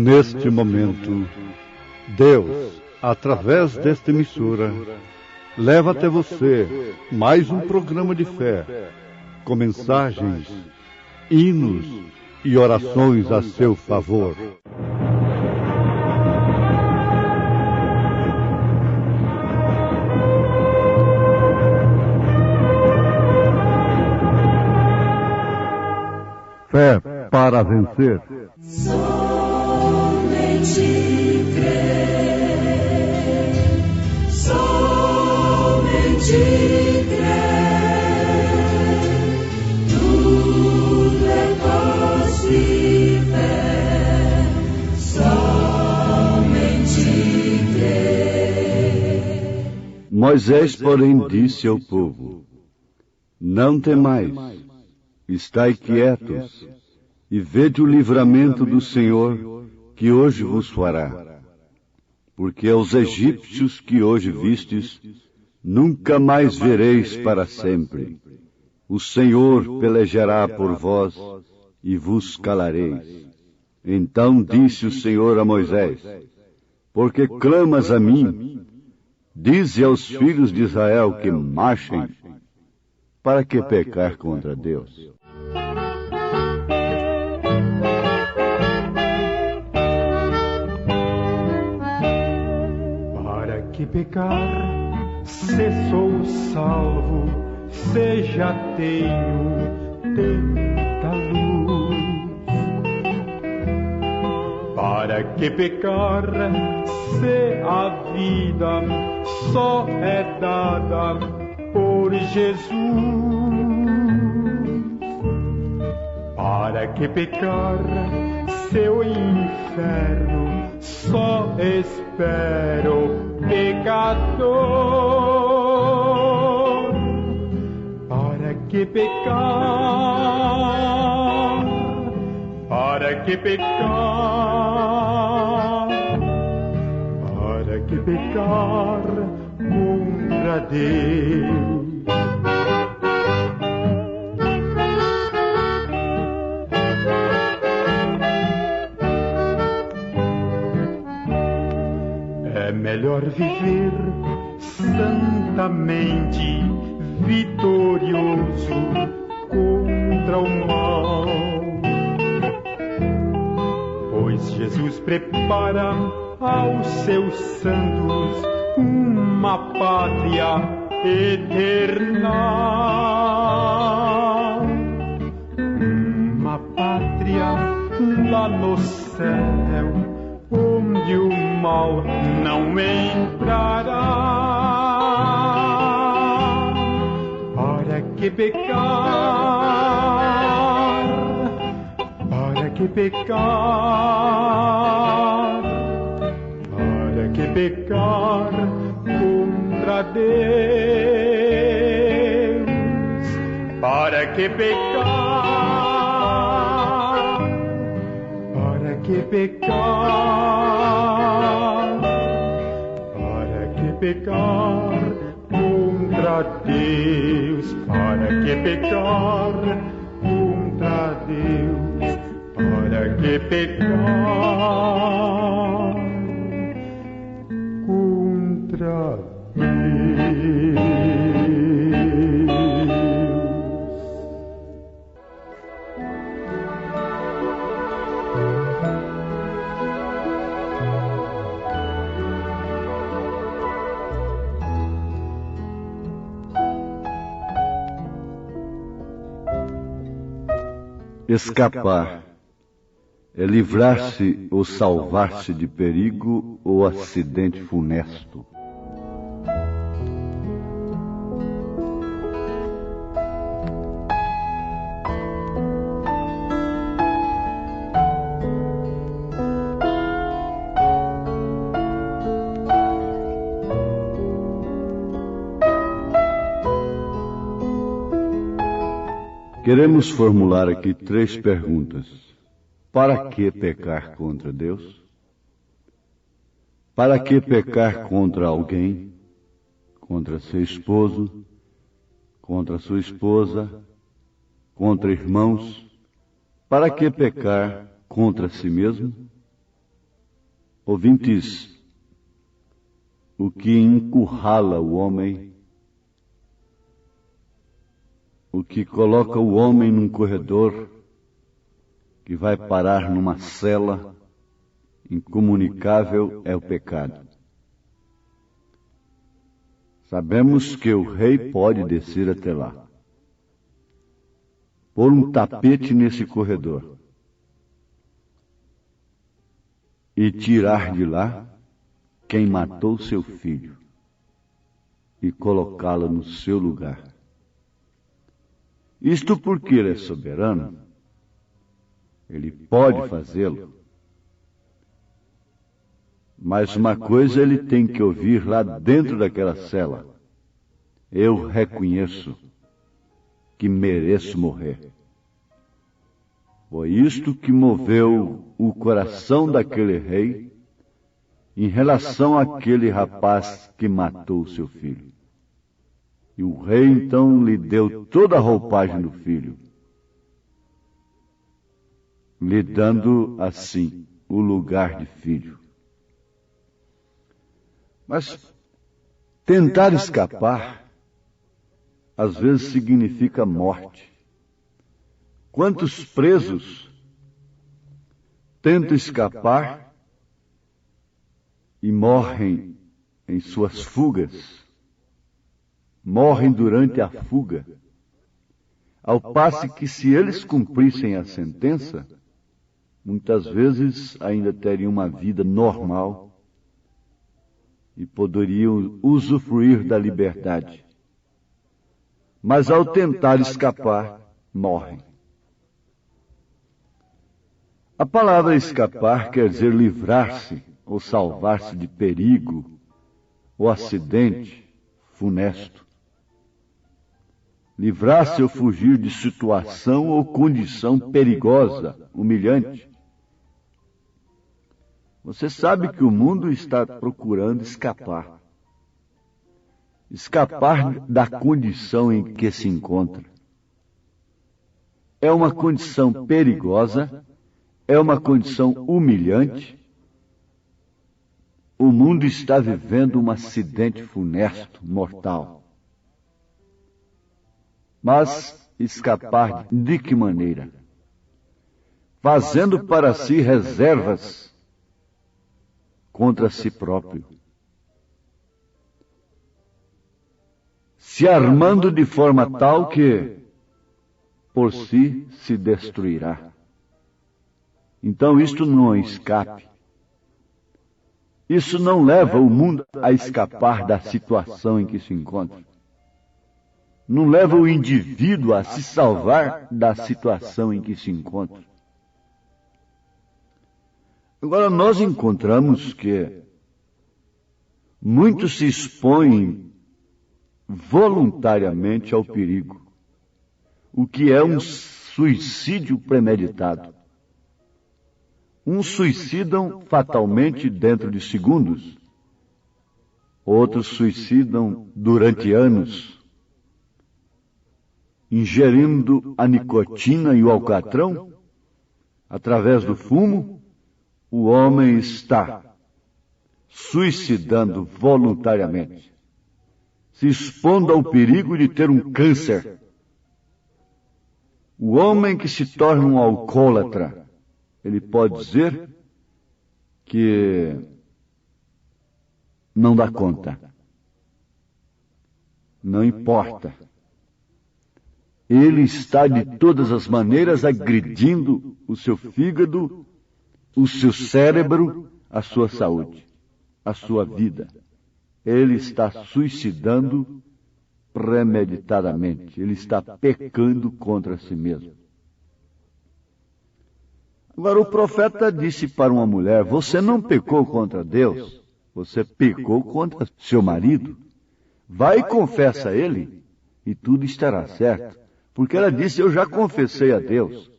Neste momento, Deus, através desta emissora, leva até você mais um programa de fé, com mensagens, hinos e orações a seu favor. Fé para vencer. Somente crer, somente crer, tudo é possível, somente crer. Moisés, porém, disse ao povo: não temais, estai quietos, e vede o livramento do Senhor, que hoje vos fará. Porque aos egípcios que hoje vistes, nunca mais vereis para sempre. O Senhor pelejará por vós, e vos calareis. Então disse o Senhor a Moisés: porque clamas a mim? Dize aos filhos de Israel que marchem. Para que pecar contra Deus? Para que pecar, se sou salvo, se já tenho tanta luz? Para que pecar, se a vida só é dada por Jesus? Para que pecar, se o inferno só espero pecador? Para que pecar? Para que pecar? Para que pecar contra Deus? É melhor viver santamente, vitorioso contra o mal, pois Jesus prepara aos seus santos uma pátria eterna, uma pátria lá no céu, onde o mal não entrará. Para que pecar? Para que pecar? Para que pecar contra Deus? Para que pecar? Para que pecar? Para que pecar contra Deus? Para que pecar contra Deus? Para que pecar contra Deus? Escapar é livrar-se ou salvar-se de perigo ou acidente funesto. Queremos formular aqui 3 perguntas. Para que pecar contra Deus? Para que pecar contra alguém? Contra seu esposo? Contra sua esposa? Contra irmãos? Para que pecar contra si mesmo? Ouvintes, o que encurrala o homem, o que coloca o homem num corredor que vai parar numa cela incomunicável é o pecado. Sabemos que o rei pode descer até lá, pôr um tapete nesse corredor e tirar de lá quem matou seu filho e colocá-lo no seu lugar. Isto porque ele é soberano, ele pode fazê-lo. Mas uma coisa ele tem que ouvir lá dentro daquela cela: eu reconheço que mereço morrer. Foi isto que moveu o coração daquele rei em relação àquele rapaz que matou seu filho. E o rei então lhe deu toda a roupagem do filho, lhe dando assim o lugar de filho. Mas tentar escapar às vezes significa morte. Quantos presos tentam escapar e morrem em suas fugas, morrem durante a fuga, ao passo que, se eles cumprissem a sentença, muitas vezes ainda teriam uma vida normal e poderiam usufruir da liberdade. Mas ao tentar escapar, morrem. A palavra escapar quer dizer livrar-se ou salvar-se de perigo ou acidente funesto. Livrar-se ou fugir de situação ou condição perigosa, humilhante. Você sabe que o mundo está procurando escapar. Escapar da condição em que se encontra. É uma condição perigosa, é uma condição humilhante. O mundo está vivendo um acidente funesto, mortal. Mas escapar de que maneira? Fazendo para si reservas contra si próprio. Se armando de forma tal que por si se destruirá. Então isto não é escape. Isso não leva o mundo a escapar da situação em que se encontra. Não leva o indivíduo a se salvar da situação em que se encontra. Agora, nós encontramos que muitos se expõem voluntariamente ao perigo, o que é um suicídio premeditado. Uns suicidam fatalmente dentro de segundos, outros suicidam durante anos, ingerindo a nicotina e o alcatrão. Através do fumo, o homem está suicidando voluntariamente, se expondo ao perigo de ter um câncer. O homem que se torna um alcoólatra, ele pode dizer que não dá conta. Não importa. Ele está de todas as maneiras agredindo o seu fígado, o seu cérebro, a sua saúde, a sua vida. Ele está suicidando premeditadamente. Ele está pecando contra si mesmo. Agora, o profeta disse para uma mulher: você não pecou contra Deus, você pecou contra seu marido. Vai e confessa a ele e tudo estará certo. Porque ela disse: eu já confessei a Deus,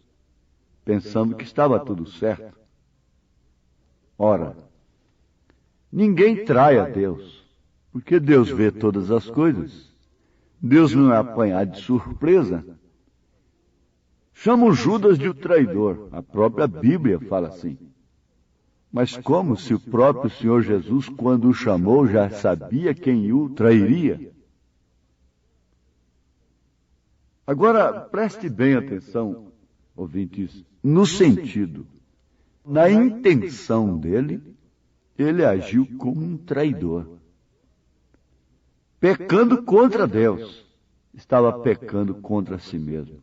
pensando que estava tudo certo. Ora, ninguém trai a Deus, porque Deus vê todas as coisas. Deus não é apanhado de surpresa. Chama o Judas de o traidor. A própria Bíblia fala assim. Mas como se o próprio Senhor Jesus, quando o chamou, já sabia quem o trairia? Agora, preste bem atenção, ouvintes, no sentido, na intenção dele, ele agiu como um traidor. Pecando contra Deus, estava pecando contra si mesmo.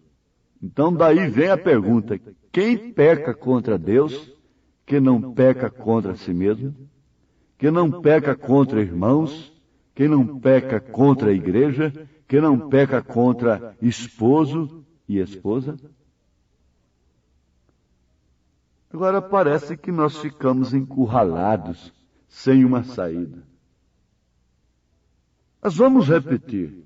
Então daí vem a pergunta, quem peca contra Deus, que não peca contra si mesmo? Que não peca contra irmãos? Que não peca contra a igreja? Que não peca contra esposo e esposa? Agora parece que nós ficamos encurralados, sem uma saída. Mas vamos repetir.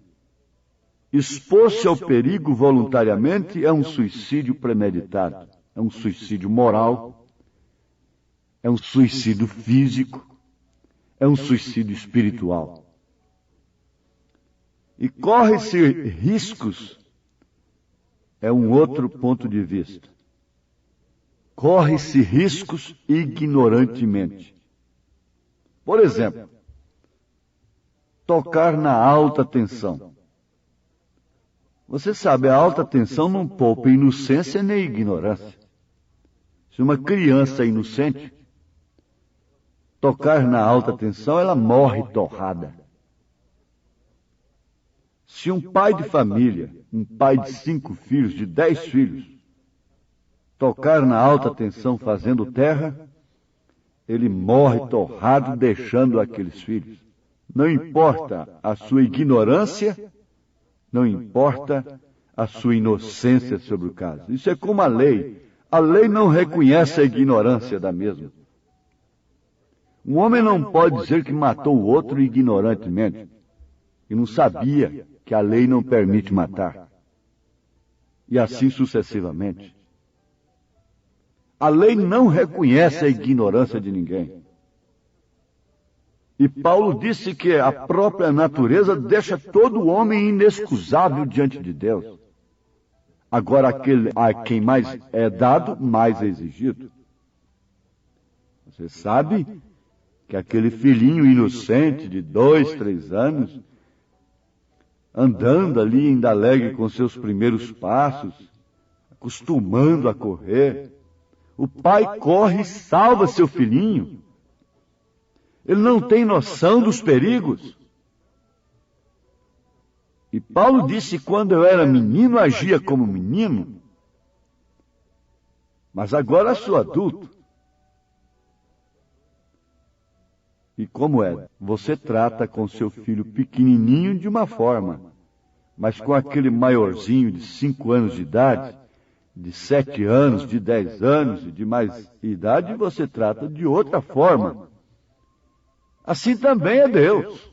Expor-se ao perigo voluntariamente é um suicídio premeditado, é um suicídio moral, é um suicídio físico, é um suicídio espiritual. E corre-se riscos, é um outro ponto de vista. Corre-se riscos ignorantemente. Por exemplo, tocar na alta tensão. Você sabe, a alta tensão não poupa inocência nem ignorância. Se uma criança é inocente, tocar na alta tensão, ela morre torrada. Se um pai de família, um pai de 5 filhos, de 10 filhos, tocar na alta tensão fazendo terra, ele morre torrado deixando aqueles filhos. Não importa a sua ignorância, não importa a sua inocência sobre o caso. Isso é como a lei. A lei não reconhece a ignorância da mesma. Um homem não pode dizer que matou o outro ignorantemente e não sabia que a lei não permite matar. E assim sucessivamente. A lei não reconhece a ignorância de ninguém. E Paulo disse que a própria natureza deixa todo homem inexcusável diante de Deus. Agora, a quem mais é dado, mais é exigido. Você sabe que aquele filhinho inocente de 2, 3 anos, andando ali em Alegre com seus primeiros passos, acostumando a correr, o pai corre e salva seu filhinho. Ele não tem noção dos perigos. E Paulo disse que quando eu era menino, agia como menino. Mas agora sou adulto. E como é? Você trata com seu filho pequenininho de uma forma, mas com aquele maiorzinho de 5 anos de idade, de 7 anos, de 10 anos e de mais idade, você trata de outra forma. Assim também é Deus.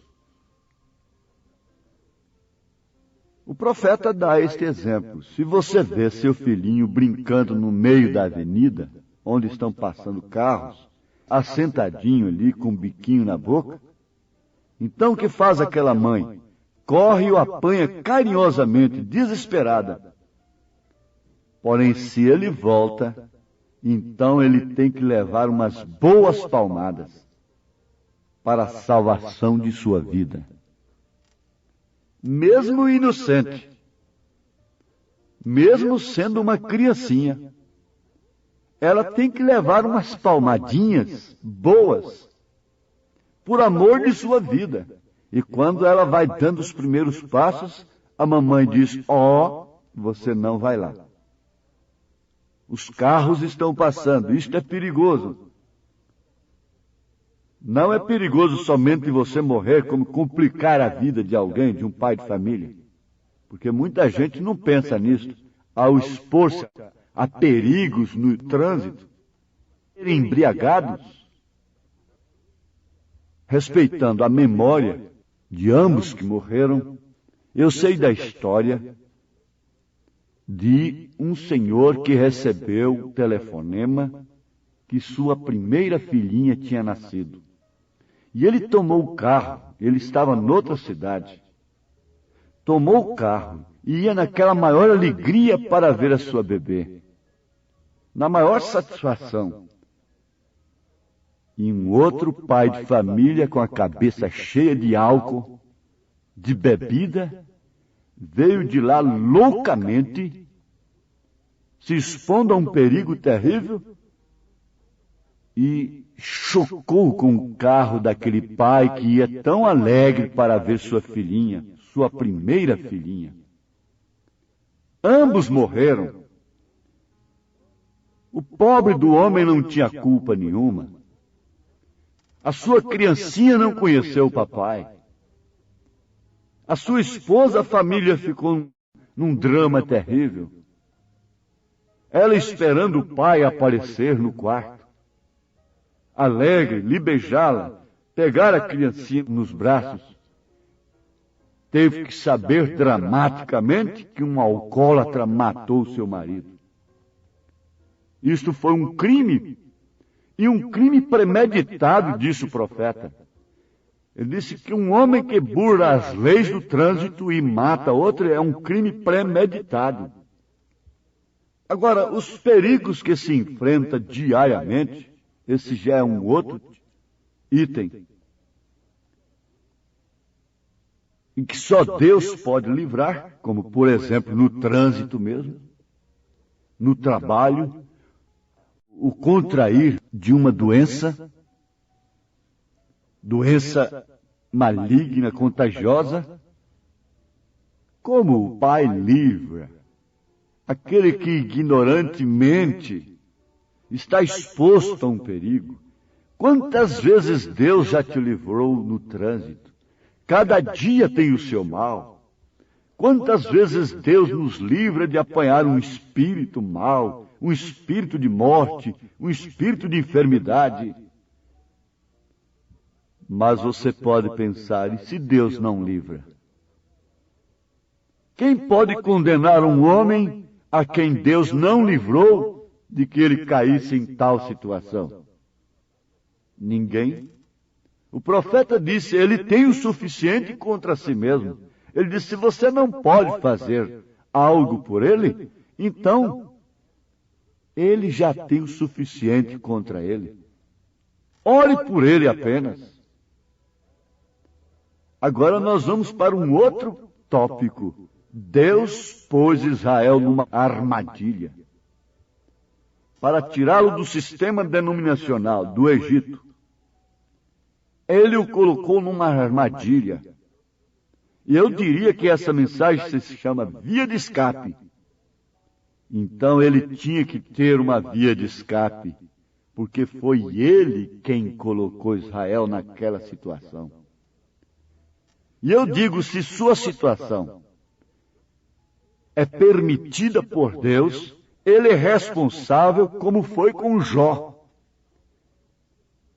O profeta dá este exemplo. Se você vê seu filhinho brincando no meio da avenida, onde estão passando carros, assentadinho ali com um biquinho na boca, então o que faz aquela mãe? Corre e o apanha carinhosamente, desesperada. Porém, se ele volta, então ele tem que levar umas boas palmadas para a salvação de sua vida. Mesmo inocente, mesmo sendo uma criancinha, ela tem que levar umas palmadinhas boas, por amor de sua vida. E quando ela vai dando os primeiros passos, a mamãe diz, você não vai lá. Os carros estão passando, isto é perigoso. Não é perigoso somente você morrer, como complicar a vida de alguém, de um pai de família. Porque muita gente não pensa nisso. Ao expor-se a perigos no trânsito, embriagados, respeitando a memória de ambos que morreram. Eu sei da história de um senhor que recebeu o telefonema que sua primeira filhinha tinha nascido. E ele tomou o carro, ele estava noutra cidade. Tomou o carro e ia naquela maior alegria para ver a sua bebê. Na maior satisfação. E um outro pai de família com a cabeça cheia de álcool, de bebida, veio de lá loucamente, se expondo a um perigo terrível, e chocou com o carro daquele pai que ia tão alegre para ver sua filhinha, sua primeira filhinha. Ambos morreram. O pobre do homem não tinha culpa nenhuma. A sua criancinha não conheceu o papai. A sua esposa, a família ficou num drama terrível. Ela esperando o pai aparecer no quarto, alegre, lhe beijá-la, pegar a criancinha nos braços. Teve que saber dramaticamente que um alcoólatra matou seu marido. Isto foi um crime, e um crime premeditado, disse o profeta. Ele disse que um homem que burla as leis do trânsito e mata outro é um crime premeditado. Agora, os perigos que se enfrenta diariamente, esse já é um outro item, em que só Deus pode livrar, como, por exemplo, no trânsito mesmo, no trabalho, o contrair de uma doença maligna, contagiosa. Como o Pai livra aquele que ignorantemente está exposto a um perigo? Quantas vezes Deus já te livrou no trânsito? Cada dia tem o seu mal. Quantas vezes Deus nos livra de apanhar um espírito mau, um espírito de morte, um espírito de enfermidade? Mas você pode pensar, e se Deus não livra? Quem pode condenar um homem a quem Deus não livrou de que ele caísse em tal situação? Ninguém. O profeta disse, ele tem o suficiente contra si mesmo. Ele disse, se você não pode fazer algo por ele, então ele já tem o suficiente contra ele. Ore por ele apenas. Agora nós vamos para um outro tópico. Deus pôs Israel numa armadilha para tirá-lo do sistema denominacional do Egito. Ele o colocou numa armadilha. E eu diria que essa mensagem se chama via de escape. Então ele tinha que ter uma via de escape, porque foi ele quem colocou Israel naquela situação. E eu digo, se sua situação é permitida por Deus, ele é responsável, como foi com Jó.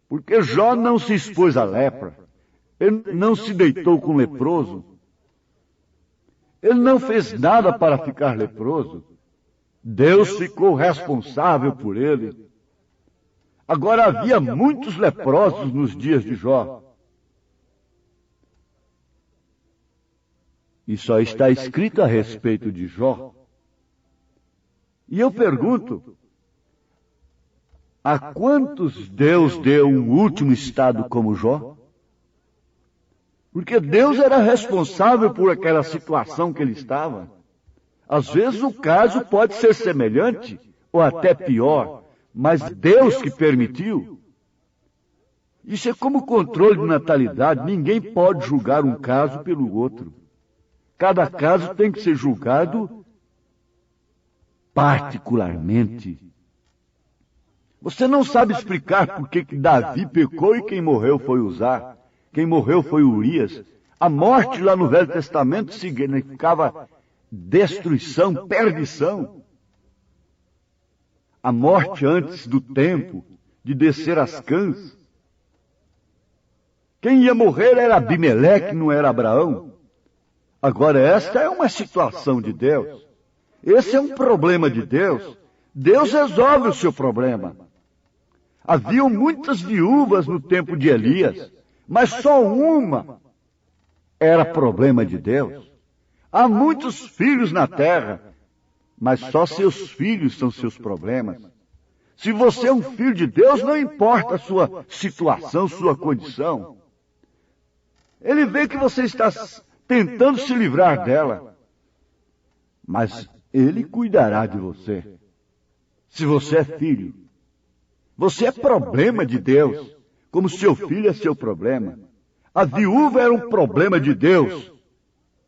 Porque Jó não se expôs à lepra, ele não se deitou com leproso, ele não fez nada para ficar leproso. Deus ficou responsável por ele. Agora havia muitos leprosos nos dias de Jó. E só está escrito a respeito de Jó. E eu pergunto, a quantos Deus deu um último estado como Jó? Porque Deus era responsável por aquela situação que ele estava. Às vezes o caso pode ser semelhante, ou até pior, mas Deus que permitiu. Isso é como controle de natalidade, ninguém pode julgar um caso pelo outro. Cada caso tem que ser julgado particularmente. Você não sabe explicar por que Davi pecou e quem morreu foi Uzá. Quem morreu foi Urias. A morte lá no Velho Testamento significava destruição, perdição. A morte antes do tempo de descer as cãs. Quem ia morrer era Abimeleque, não era Abraão. Agora, esta é uma situação de Deus. Esse é um problema de Deus. Deus resolve o seu problema. Haviam muitas viúvas no tempo de Elias, mas só uma era problema de Deus. Há muitos filhos na terra, mas só seus filhos são seus problemas. Se você é um filho de Deus, não importa a sua situação, sua condição. Ele vê que você está tentando se livrar dela. Mas Ele cuidará de você. Se você é filho, você é problema de Deus, como seu filho é seu problema. A viúva era um problema de Deus.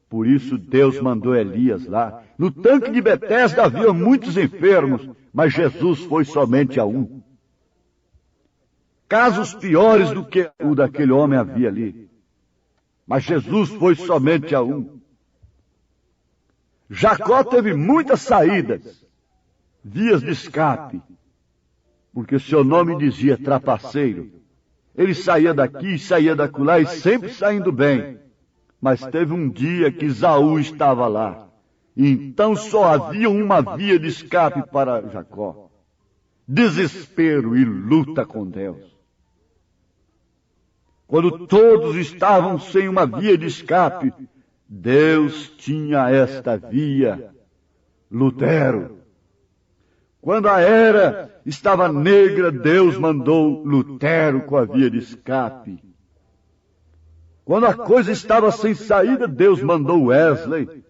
Por isso Deus mandou Elias lá. No tanque de Betesda havia muitos enfermos, mas Jesus foi somente a um. Casos piores do que o daquele homem havia ali. Mas Jesus foi somente a um. Jacó teve muitas saídas, vias de escape, porque seu nome dizia trapaceiro. Ele saía daqui, saía dacolá e sempre saindo bem. Mas teve um dia que Esaú estava lá. E então só havia uma via de escape para Jacó. Desespero e luta com Deus. Quando todos estavam sem uma via de escape, Deus tinha esta via, Lutero. Quando a era estava negra, Deus mandou Lutero com a via de escape. Quando a coisa estava sem saída, Deus mandou Wesley.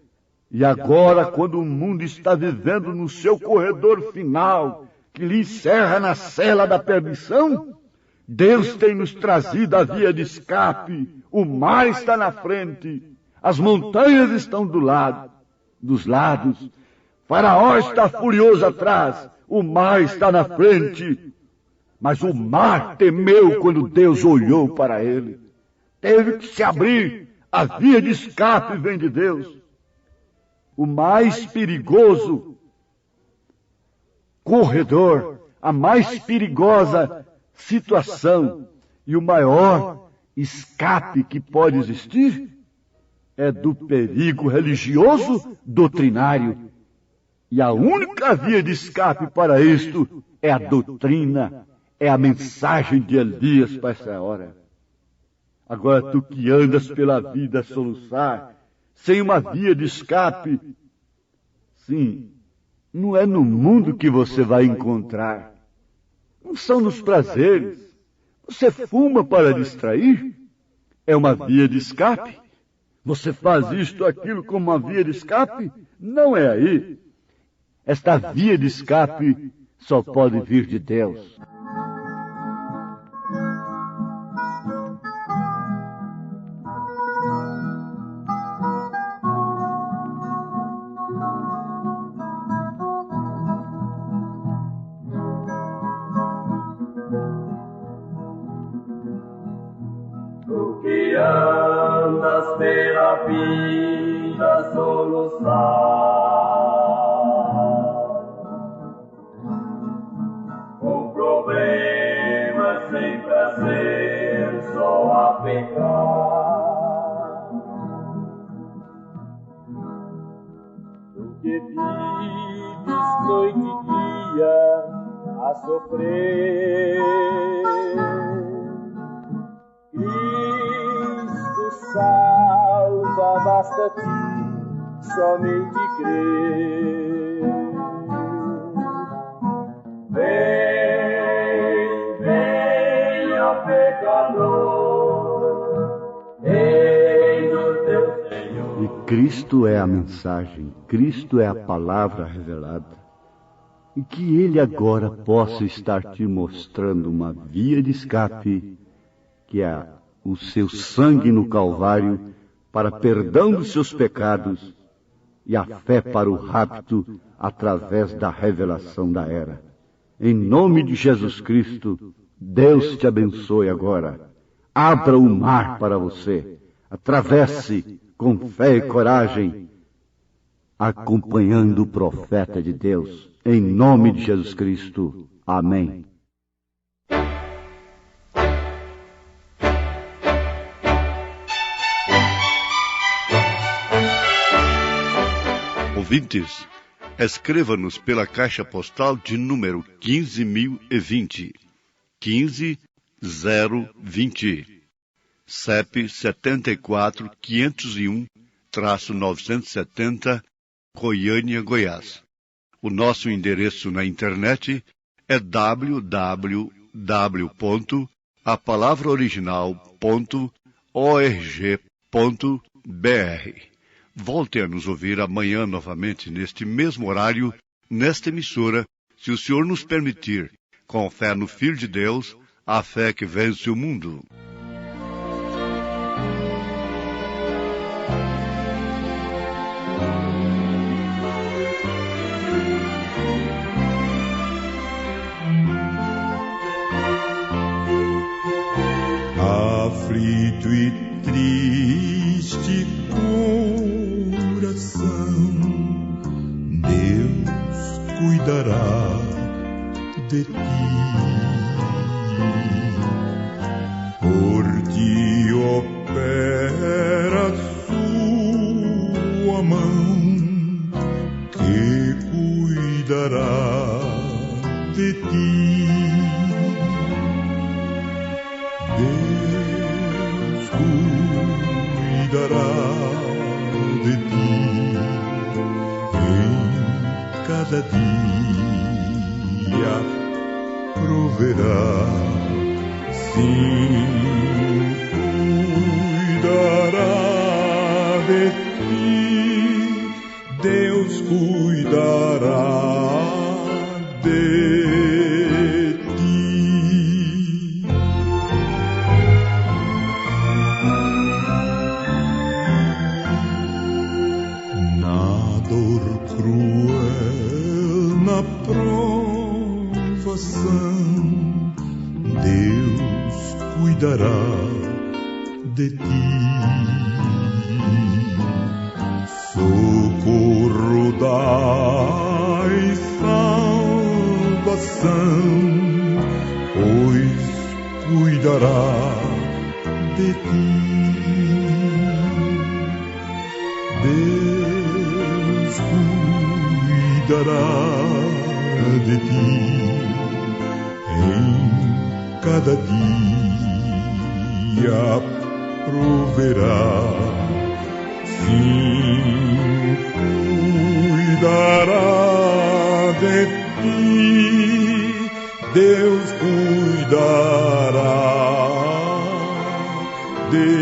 E agora, quando o mundo está vivendo no seu corredor final, que lhe encerra na cela da perdição, Deus tem nos trazido a via de escape. O mar está na frente, as montanhas estão dos lados. Faraó está furioso atrás, o mar está na frente. Mas o mar temeu quando Deus olhou para ele. Teve que se abrir, a via de escape vem de Deus. O mais perigoso corredor, a mais perigosa situação e o maior escape que pode existir é do perigo religioso doutrinário. E a única via de escape para isto é a doutrina, é a mensagem de Elias para essa hora. Agora tu que andas pela vida a soluçar, sem uma via de escape, sim, não é no mundo que você vai encontrar. Não são nos prazeres. Você fuma para distrair? É uma via de escape? Você faz isto, aquilo como uma via de escape? Não é aí. Esta via de escape só pode vir de Deus. Tu que andas pela vida soluçar, com problemas sem prazer, só a pecar. Tu que vives noite e dia a sofrer, Cristo salva, basta-te somente crer. Vem, ó pecador, eis o teu Senhor. E Cristo é a mensagem, Cristo é a palavra revelada. E que Ele agora possa estar te mostrando uma via de escape, que é o seu sangue no Calvário para perdão dos seus pecados e a fé para o rapto através da revelação da era. Em nome de Jesus Cristo, Deus te abençoe agora. Abra o mar para você. Atravesse com fé e coragem, acompanhando o profeta de Deus. Em nome de Jesus Cristo. Amém. Ouvintes, escreva-nos pela caixa postal de número 15.020, 15020, CEP 74.501-970, Goiânia, Goiás. O nosso endereço na internet é www.apalavraoriginal.org.br. Volte a nos ouvir amanhã novamente, neste mesmo horário, nesta emissora, se o Senhor nos permitir, com fé no Filho de Deus, a fé que vence o mundo. Aflito e triste coração, Deus cuidará de ti. Por ti opera sua mão, que cuidará de ti. Deus cuidará de ti em cada dia, proverá, sim, cuidará de ti. Deus cuidará de ti. Dor cruel na provação, Deus cuidará de ti. Socorro dai salvação, pois cuidará de ti. Deus cuidará de ti em cada dia, proverá, sim, cuidará de ti. Deus cuidará de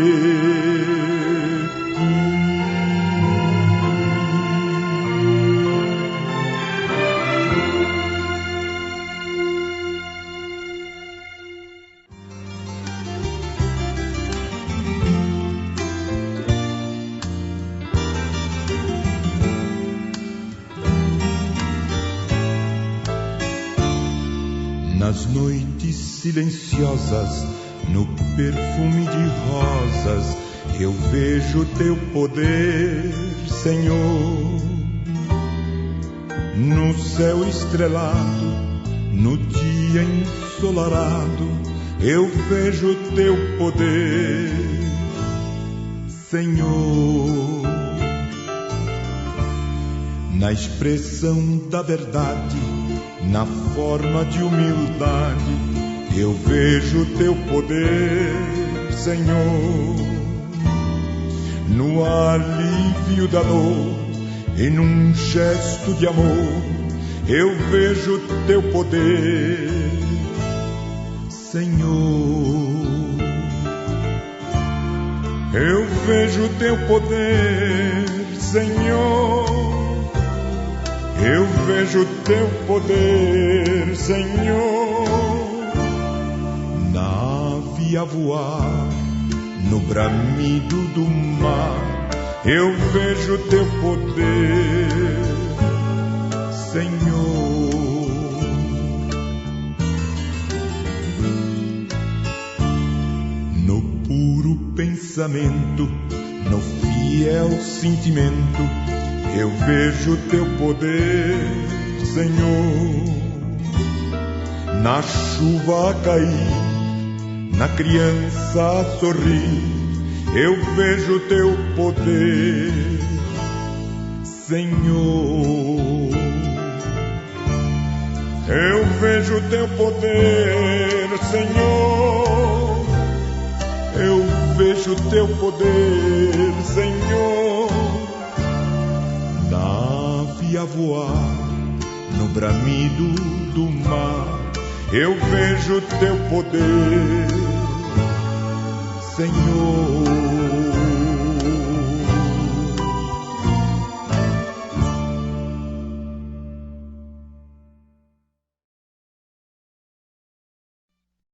nas noites silenciosas, no perfume de rosas, eu vejo teu poder, Senhor. No céu estrelado, no dia ensolarado, eu vejo teu poder, Senhor. Na expressão da verdade, na forma de humildade, eu vejo teu poder, Senhor. No alívio da dor e num gesto de amor, eu vejo teu poder, Senhor. Eu vejo teu poder, Senhor. Eu vejo teu poder, Senhor. Nave a voar no bramido do mar, eu vejo teu poder, Senhor. No puro pensamento, no fiel sentimento, eu vejo teu poder, Senhor. Na chuva a cair, na criança a sorrir, eu vejo teu poder, Senhor. Eu vejo teu poder, Senhor. Eu vejo teu poder, Senhor. Nave a voar no bramido do mar, eu vejo teu poder, Senhor.